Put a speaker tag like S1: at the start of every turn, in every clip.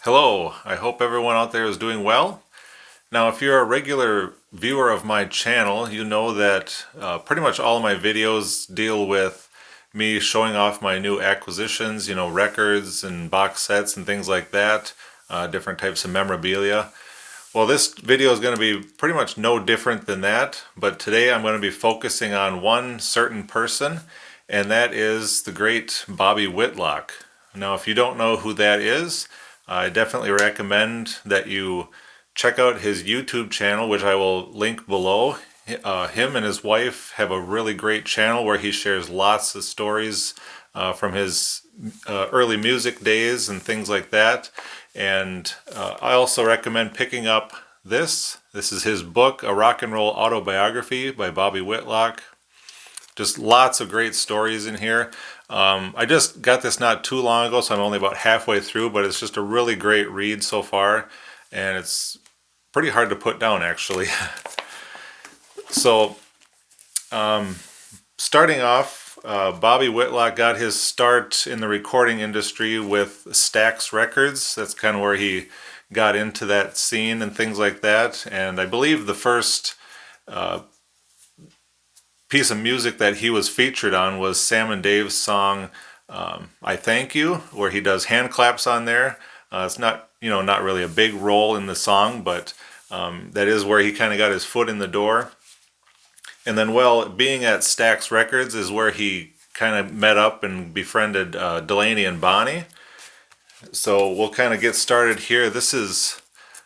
S1: Hello, I hope everyone out there is doing well. Now, if you're a regular viewer of my channel, you know that pretty much all of my videos deal with me showing off my new acquisitions, records and box sets and things like that, different types of memorabilia. Well, this video is going to be pretty much no different than that, but today I'm going to be focusing on one certain person, and that is the great Bobby Whitlock. Now, if you don't know who that is, I definitely recommend that you check out his YouTube channel, which I will link below. Him and his wife have a really great channel where he shares lots of stories from his early music days and things like that. And I also recommend picking up this. This is his book, A Rock and Roll Autobiography by Bobby Whitlock. Just lots of great stories in here. I just got this not too long ago, so I'm only about halfway through, but it's just a really great read so far, and it's pretty hard to put down, actually. So, starting off, Bobby Whitlock got his start in the recording industry with Stax Records. That's kind of where he got into that scene and things like that. And I believe the first piece of music that he was featured on was Sam and Dave's song I Thank You, where he does hand claps on there. It's not really a big role in the song, but that is where he kind of got his foot in the door. And then, well, being at Stax Records is where he kind of met up and befriended Delaney and Bonnie. So we'll kind of get started here. This is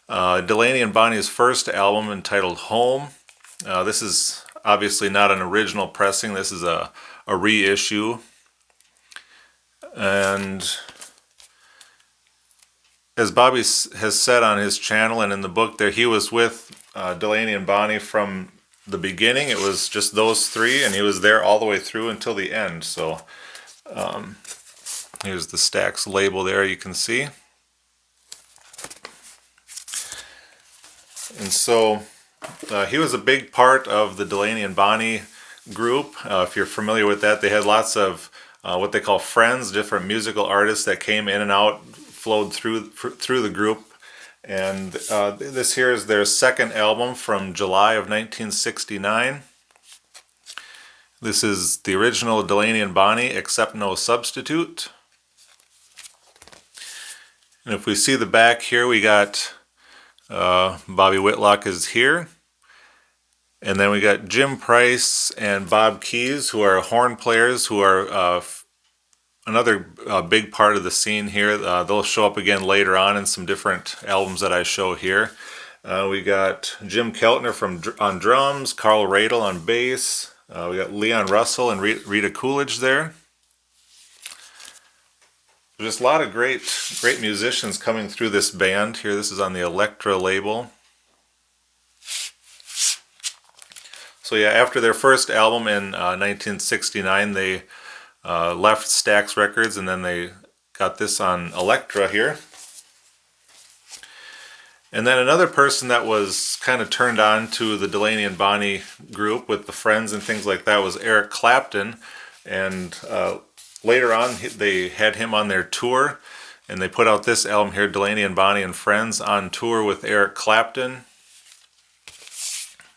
S1: Delaney and Bonnie's first album entitled Home. This is obviously not an original pressing. This is a reissue. And as Bobby has said on his channel and in the book there, he was with Delaney and Bonnie from the beginning. It was just those three, and he was there all the way through until the end. So here's the Stax label there, you can see. And so he was a big part of the Delaney and Bonnie group. If you're familiar with that, they had lots of what they call friends, different musical artists that came in and out, flowed through the group. And this here is their second album from July of 1969. This is the original Delaney and Bonnie, Except No Substitute. And if we see the back here, we got Bobby Whitlock is here. And then we got Jim Price and Bob Keys, who are horn players, who are another big part of the scene here. They'll show up again later on in some different albums that I show here. We got Jim Keltner on drums, Carl Radle on bass. We got Leon Russell and Rita Coolidge there. Just a lot of great musicians coming through this band here. This is on the Elektra label. So yeah, after their first album in 1969, they left Stax Records, and then they got this on Elektra here. And then another person that was kind of turned on to the Delaney and Bonnie group with the friends and things like that was Eric Clapton. And later on, they had him on their tour, and they put out this album here, Delaney and Bonnie and Friends, on tour with Eric Clapton.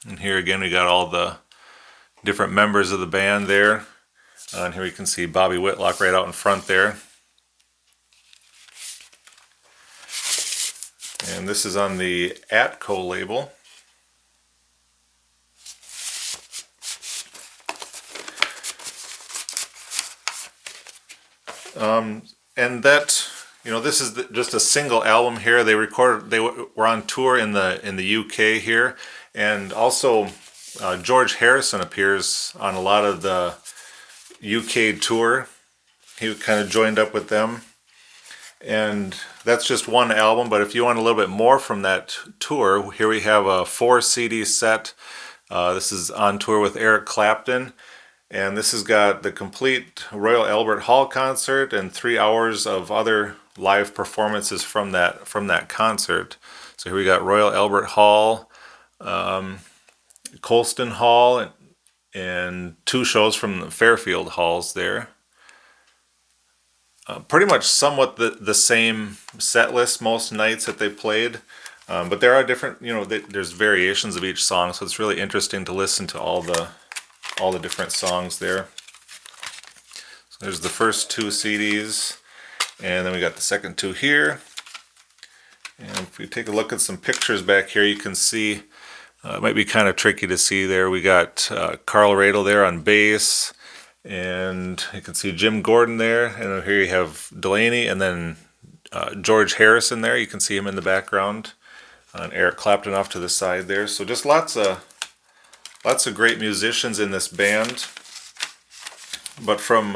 S1: And here again, we got all the different members of the band there. And here we can see Bobby Whitlock right out in front there. And this is on the Atco label. And that, this is just a single album here. They were on tour in the UK here, and also George Harrison appears on a lot of the UK tour. He kind of joined up with them, and that's just one album. But if you want a little bit more from that tour, here we have a 4 CD set. This is on tour with Eric Clapton. And this has got the complete Royal Albert Hall concert and 3 hours of other live performances from that concert. So here we got Royal Albert Hall, Colston Hall, and 2 shows from the Fairfield halls there. pretty much somewhat the same set list most nights that they played. But there are different, there's variations of each song, so it's really interesting to listen to all the different songs there. So there's the first 2 CDs, and then we got the second 2 here. And if we take a look at some pictures back here, you can see, it might be kind of tricky to see there. We got Carl Radel there on bass, and you can see Jim Gordon there, and here you have Delaney, and then George Harrison there. You can see him in the background, and Eric Clapton off to the side there. So just lots of great musicians in this band. But from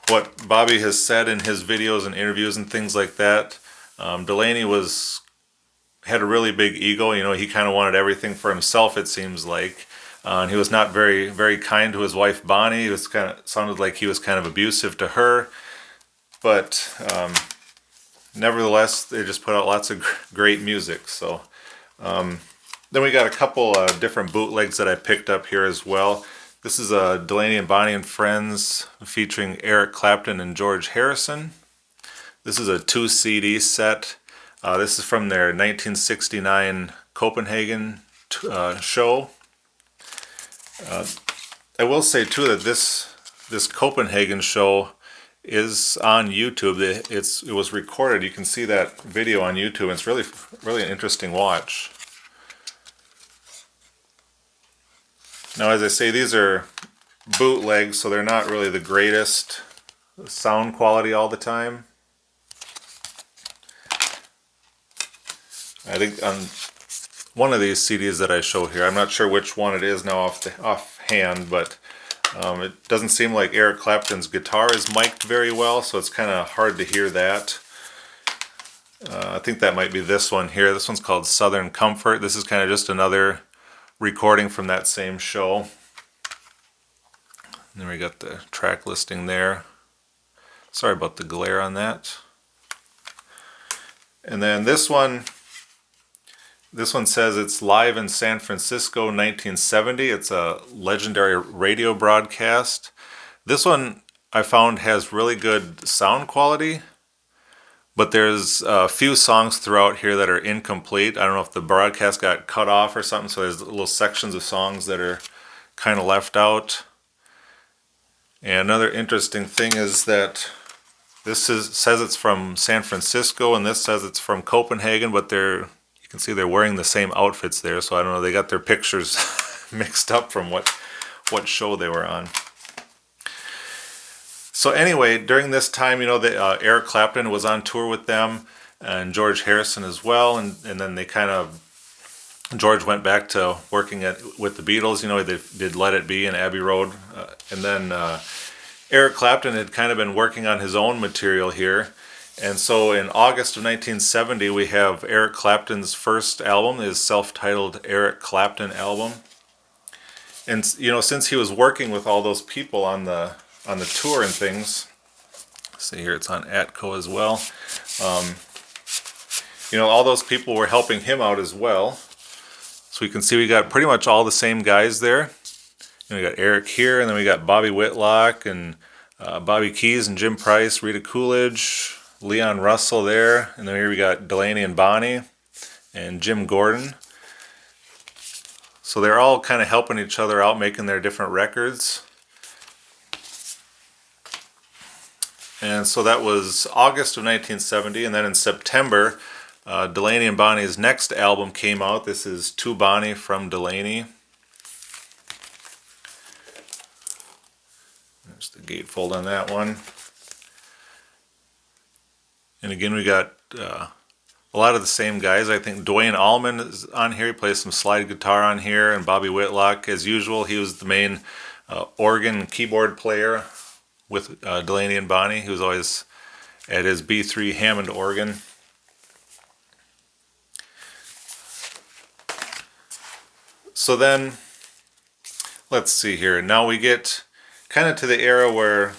S1: what Bobby has said in his videos and interviews and things like that, Delaney had a really big ego. He kind of wanted everything for himself, it seems like. And he was not very, very kind to his wife Bonnie. It sounded like he was kind of abusive to her. But nevertheless, they just put out lots of great music. So then we got a couple different bootlegs that I picked up here as well. This is Delaney and Bonnie and Friends featuring Eric Clapton and George Harrison. This is a 2 CD set. This is from their 1969 Copenhagen show. I will say too that this Copenhagen show is on YouTube. It was recorded. You can see that video on YouTube. It's really an interesting watch. Now, as I say, these are bootlegs, so they're not really the greatest sound quality all the time. I think on one of these CDs that I show here, I'm not sure which one it is now offhand, but it doesn't seem like Eric Clapton's guitar is mic'd very well, so it's kind of hard to hear that. I think that might be this one here. This one's called Southern Comfort. This is kind of just another recording from that same show. And then we got the track listing there. Sorry about the glare on that. And then this one says it's live in San Francisco, 1970. It's a legendary radio broadcast. This one I found has really good sound quality, but there's a few songs throughout here that are incomplete. I don't know if the broadcast got cut off or something, so there's little sections of songs that are kind of left out. And another interesting thing is that this says it's from San Francisco, and this says it's from Copenhagen, but you can see they're wearing the same outfits there, so I don't know, they got their pictures mixed up from what show they were on. So anyway, during this time, Eric Clapton was on tour with them, and George Harrison as well, and then they George went back to working with the Beatles. They did Let It Be and Abbey Road, and then Eric Clapton had kind of been working on his own material here. And so in August of 1970, we have Eric Clapton's first album, his self-titled Eric Clapton album. And since he was working with all those people on the tour and things, see here it's on Atco as well. All those people were helping him out as well. So we can see we got pretty much all the same guys there. We got Eric here, and then we got Bobby Whitlock and Bobby Keys and Jim Price, Rita Coolidge, Leon Russell there, and then here we got Delaney and Bonnie and Jim Gordon. So they're all kind of helping each other out, making their different records. And so that was August of 1970, and then in September, Delaney and Bonnie's next album came out. This is To Bonnie from Delaney. There's the gatefold on that one. And again, we got a lot of the same guys. I think Dwayne Allman is on here. He plays some slide guitar on here. And Bobby Whitlock, as usual, he was the main organ and keyboard player with Delaney and Bonnie. He was always at his B3 Hammond organ. So then, let's see here. Now we get kind of to the era where,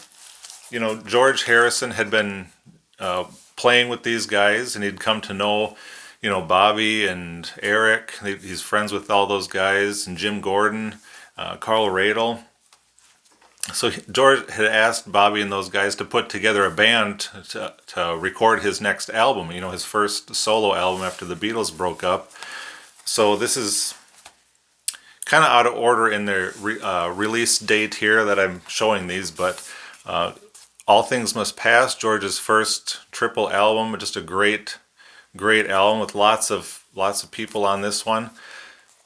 S1: George Harrison had been playing with these guys, and he'd come to know, Bobby and Eric. He's friends with all those guys, and Jim Gordon, Carl Radel. So George had asked Bobby and those guys to put together a band to record his next album, you know, his first solo album after the Beatles broke up. So this is kind of out of order in their release date here that I'm showing these, but All Things Must Pass, George's first triple album, just a great album with lots of people on this one.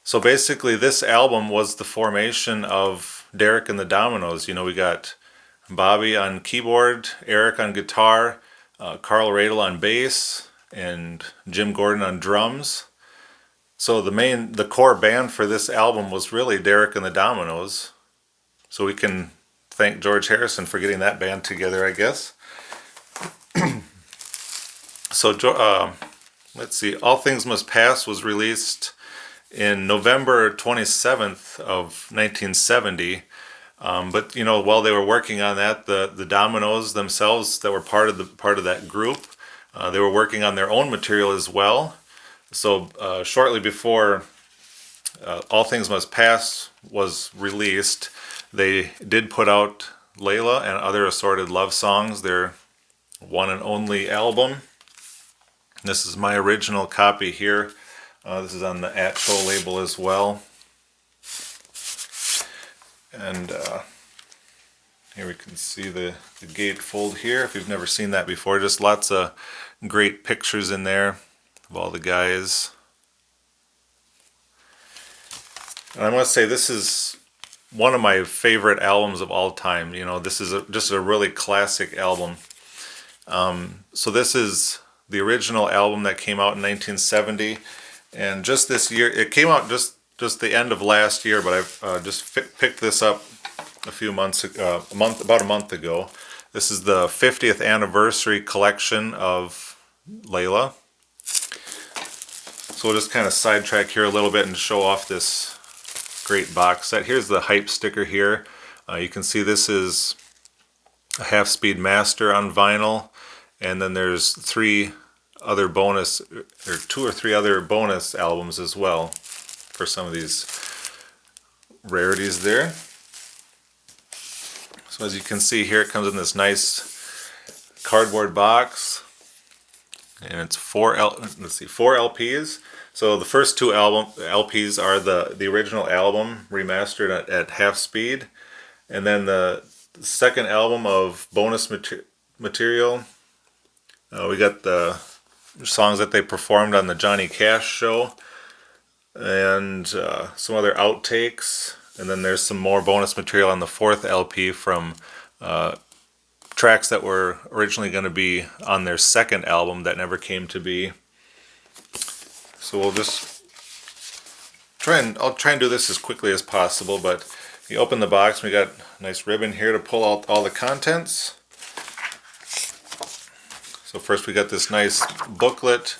S1: So basically this album was the formation of Derek and the Dominos. You know, we got Bobby on keyboard, Eric on guitar, Carl Radle on bass, and Jim Gordon on drums. So the core band for this album was really Derek and the Dominos. So we can thank George Harrison for getting that band together, I guess. So let's see, All Things Must Pass was released in November 27th of 1970. But you know, while they were working on that, the Dominos themselves that were part of that group, they were working on their own material as well. So shortly before All Things Must Pass was released, they did put out Layla and Other Assorted Love Songs, their one and only album. This is my original copy here. This is on the actual label as well. And here we can see the gatefold here, if you've never seen that before. Just lots of great pictures in there of all the guys. And I must say, this is one of my favorite albums of all time. You know, this is just a really classic album. So this is the original album that came out in 1970. And just this year, it came out just the end of last year, but I've just picked this up a few months ago, about a month ago. This is the 50th anniversary collection of Layla. So we'll just kind of sidetrack here a little bit and show off this great box set. Here's the hype sticker here. You can see this is a half-speed master on vinyl, and then there's two or three other bonus albums as well for some of these rarities there. So as you can see here, it comes in this nice cardboard box, and it's four LPs. So the first two LPs are the original album remastered at half speed, and then the second album of bonus material. We got the songs that they performed on the Johnny Cash show, and some other outtakes, and then there's some more bonus material on the fourth LP from tracks that were originally going to be on their second album that never came to be. So we'll just I'll try and do this as quickly as possible, but you open the box, we got a nice ribbon here to pull out all the contents. So first we got this nice booklet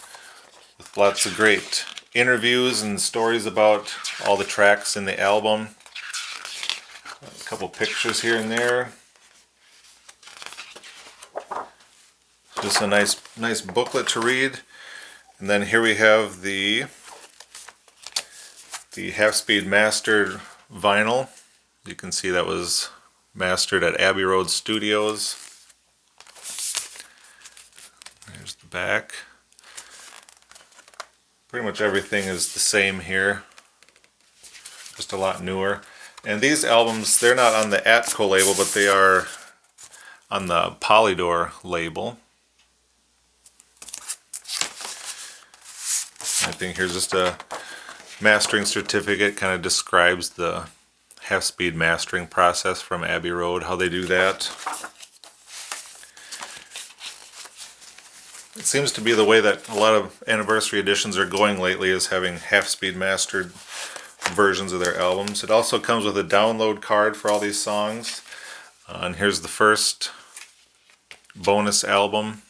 S1: with lots of great interviews and stories about all the tracks in the album. A couple pictures here and there. Just a nice booklet to read. And then here we have the half-speed mastered vinyl. You can see that was mastered at Abbey Road Studios. There's the back. Pretty much everything is the same here, just a lot newer. And these albums, they're not on the Atco label, but they are on the Polydor label. I think here's just a mastering certificate, kind of describes the half-speed mastering process from Abbey Road, how they do that. It seems to be the way that a lot of anniversary editions are going lately, is having half-speed mastered versions of their albums. It also comes with a download card for all these songs. And here's the first bonus album.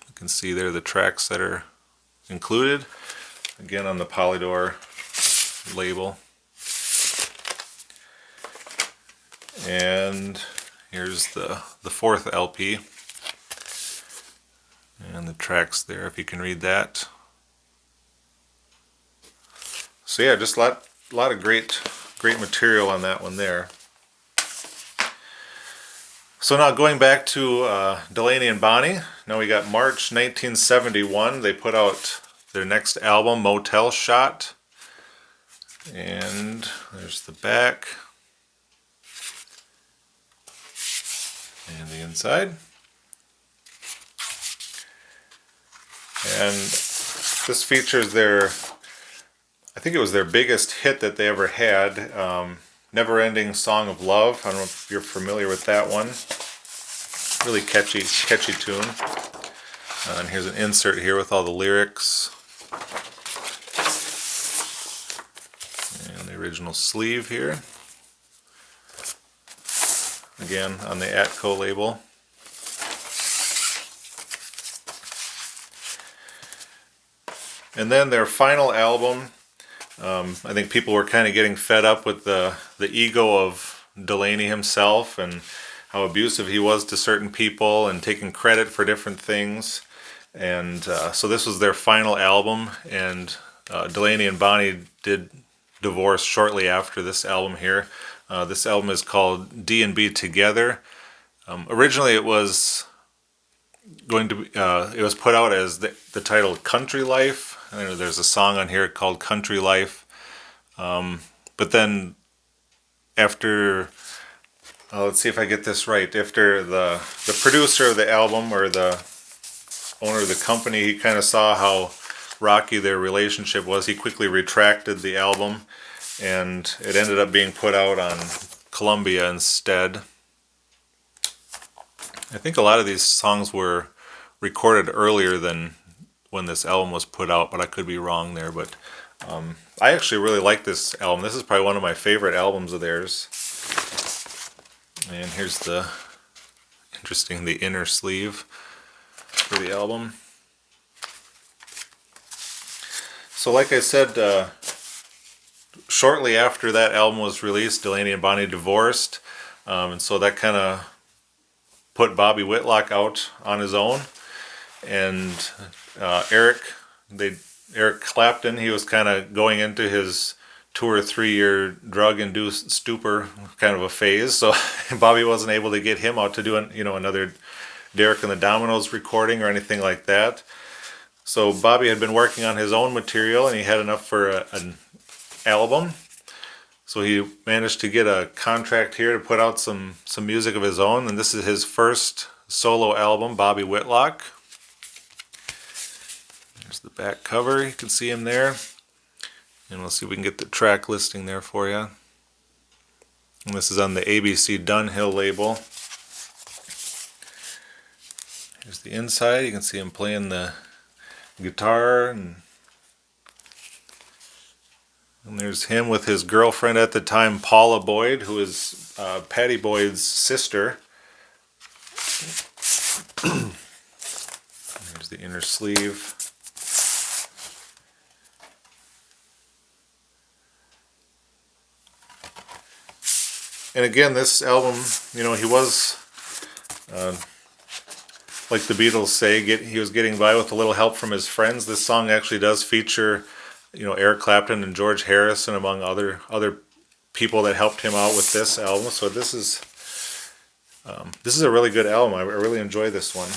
S1: You can see there the tracks that are included, again on the Polydor label. And here's the fourth LP, and the tracks there, if you can read that. So yeah, just a lot of great material on that one there. So now going back to Delaney and Bonnie, now we got March 1971. They put out their next album, Motel Shot. And there's the back. And the inside. And this features their, I think it was their biggest hit that they ever had, Never Ending Song of Love. I don't know if you're familiar with that one. Really catchy tune. And here's an insert here with all the lyrics. And the original sleeve here. Again, on the Atco label. And then their final album, I think people were kind of getting fed up with the ego of Delaney himself and how abusive he was to certain people and taking credit for different things. And so this was their final album, and Delaney and Bonnie did divorce shortly after this album here. This album is called D&B Together. Originally it was going to be, it was put out as the title Country Life. There's a song on here called Country Life. But then after, let's see if I get this right, after the producer of the album, or the owner of the company, he kind of saw how rocky their relationship was, he quickly retracted the album, and it ended up being put out on Columbia instead. I think a lot of these songs were recorded earlier than when this album was put out, but I could be wrong there. But I actually really like this album. This is probably one of my favorite albums of theirs. And here's the inner sleeve for the album. So like I said, shortly after that album was released, Delaney and Bonnie divorced, and so that kind of put Bobby Whitlock out on his own. And Eric Clapton, he was kind of going into his 2 or 3 year drug-induced stupor kind of a phase, so Bobby wasn't able to get him out to do another Derek and the Dominos recording or anything like that. So Bobby had been working on his own material, and he had enough for an album. So he managed to get a contract here to put out some music of his own, and this is his first solo album, Bobby Whitlock. There's the back cover, you can see him there. And we'll see if we can get the track listing there for you. And this is on the ABC Dunhill label. Here's the inside, you can see him playing the guitar, and there's him with his girlfriend at the time, Paula Boyd, who is Patty Boyd's sister. There's the inner sleeve. And again, this album, he was, like the Beatles say, he was getting by with a little help from his friends. This song actually does feature, Eric Clapton and George Harrison, among other people that helped him out with this album. So this is a really good album. I really enjoy this one.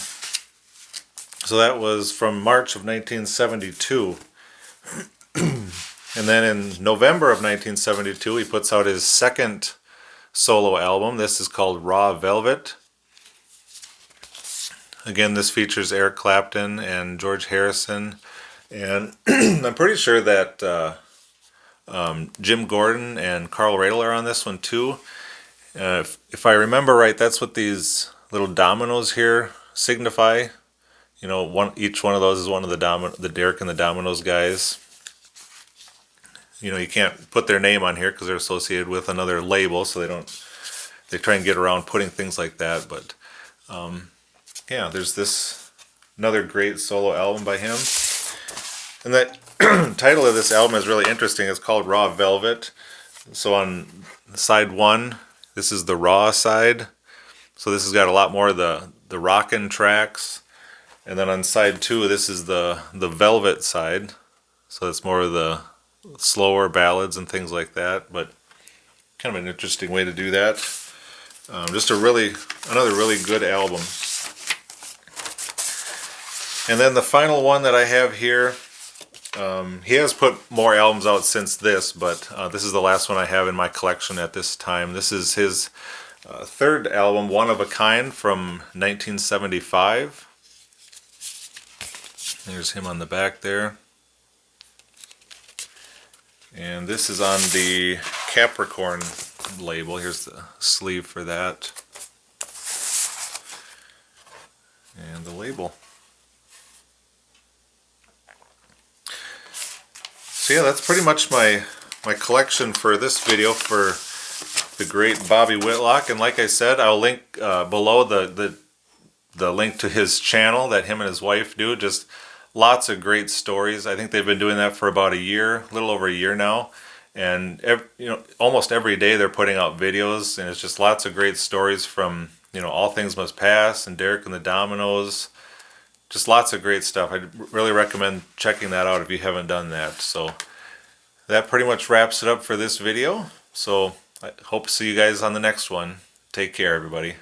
S1: So that was from March of 1972. And then in November of 1972, he puts out his second solo album. This is called Raw Velvet. Again, this features Eric Clapton and George Harrison. And I'm pretty sure that Jim Gordon and Carl Radle are on this one too. If I remember right, that's what these little dominoes here signify. Each one of those is one of the Derek and the Dominos guys. You can't put their name on here because they're associated with another label, so they try and get around putting things like that. But yeah, there's another great solo album by him. And that title of this album is really interesting. It's called Raw Velvet. So on side 1, this is the raw side. So this has got a lot more of the rockin' tracks. And then on side 2, this is the velvet side. So it's more of the slower ballads and things like that. But kind of an interesting way to do that. Just another really good album. And then the final one that I have here, he has put more albums out since this, but this is the last one I have in my collection at this time. This is his third album, One of a Kind, from 1975. There's him on the back there. And this is on the Capricorn label. Here's the sleeve for that. And the label. So yeah, that's pretty much my collection for this video for the great Bobby Whitlock. And like I said, I'll link below the link to his channel that him and his wife do. Just lots of great stories. I think they've been doing that for about a year, a little over a year now. And almost every day they're putting out videos, and it's just lots of great stories from All Things Must Pass and Derek and the Dominos. Just lots of great stuff. I'd really recommend checking that out if you haven't done that. So that pretty much wraps it up for this video. So I hope to see you guys on the next one. Take care, everybody.